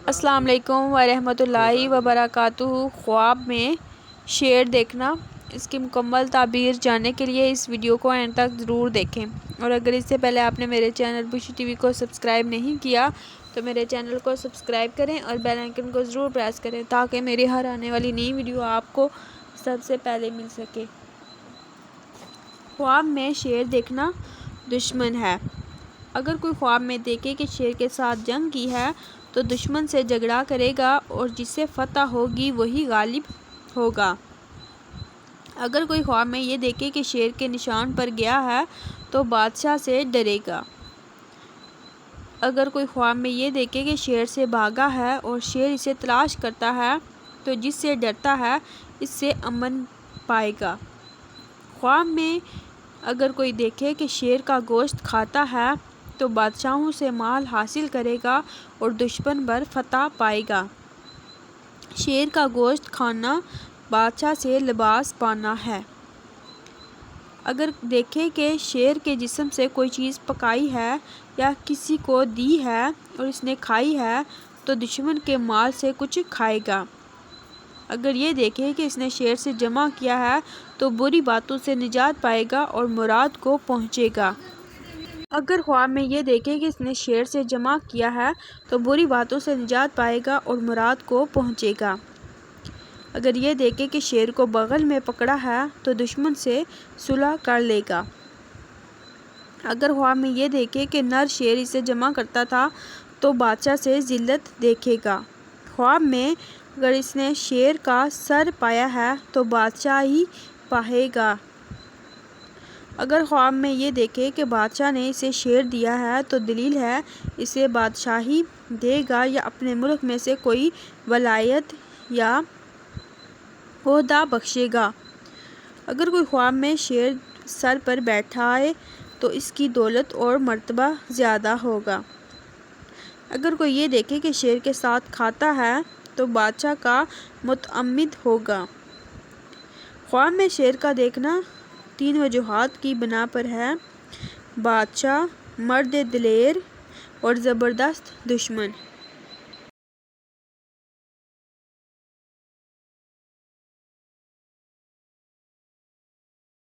السلام علیکم ورحمۃ اللہ وبرکاتہ۔ خواب میں شیر دیکھنا، اس کی مکمل تعبیر جاننے کے لیے اس ویڈیو کو اینڈ تک ضرور دیکھیں، اور اگر اس سے پہلے آپ نے میرے چینل بشی ٹی وی کو سبسکرائب نہیں کیا تو میرے چینل کو سبسکرائب کریں اور بیل آئیکن کو ضرور پریس کریں تاکہ میری ہر آنے والی نئی ویڈیو آپ کو سب سے پہلے مل سکے۔ خواب میں شیر دیکھنا دشمن ہے۔ اگر کوئی خواب میں دیکھے کہ شیر کے ساتھ جنگ کی ہے تو دشمن سے جھگڑا کرے گا اور جس سے فتح ہوگی وہی غالب ہوگا۔ اگر کوئی خواب میں یہ دیکھے کہ شیر کے نشان پر گیا ہے تو بادشاہ سے ڈرے گا۔ اگر کوئی خواب میں یہ دیکھے کہ شیر سے بھاگا ہے اور شیر اسے تلاش کرتا ہے تو جس سے ڈرتا ہے اس سے امن پائے گا۔ خواب میں اگر کوئی دیکھے کہ شیر کا گوشت کھاتا ہے تو بادشاہوں سے مال حاصل کرے گا اور دشمن پر فتح پائے گا۔ شیر کا گوشت کھانا بادشاہ سے لباس پانا ہے۔ اگر دیکھے کہ شیر کے جسم سے کوئی چیز پکائی ہے یا کسی کو دی ہے اور اس نے کھائی ہے تو دشمن کے مال سے کچھ کھائے گا۔ اگر یہ دیکھے کہ اس نے شیر سے جمع کیا ہے تو بری باتوں سے نجات پائے گا اور مراد کو پہنچے گا۔ اگر خواب میں یہ دیکھے کہ اس نے شیر سے جمع کیا ہے تو بری باتوں سے نجات پائے گا اور مراد کو پہنچے گا۔ اگر یہ دیکھے کہ شیر کو بغل میں پکڑا ہے تو دشمن سے صلح کر لے گا۔ اگر خواب میں یہ دیکھے کہ نر شیر اسے جمع کرتا تھا تو بادشاہ سے ذلت دیکھے گا۔ خواب میں اگر اس نے شیر کا سر پایا ہے تو بادشاہی پائے گا۔ اگر خواب میں یہ دیکھے کہ بادشاہ نے اسے شیر دیا ہے تو دلیل ہے اسے بادشاہی دے گا یا اپنے ملک میں سے کوئی ولایت یا عہدہ بخشے گا۔ اگر کوئی خواب میں شیر سر پر بیٹھائے تو اس کی دولت اور مرتبہ زیادہ ہوگا۔ اگر کوئی یہ دیکھے کہ شیر کے ساتھ کھاتا ہے تو بادشاہ کا متعمد ہوگا۔ خواب میں شیر کا دیکھنا 3 وجوہات کی بنا پر ہے: بادشاہ، مرد دلیر اور زبردست دشمن۔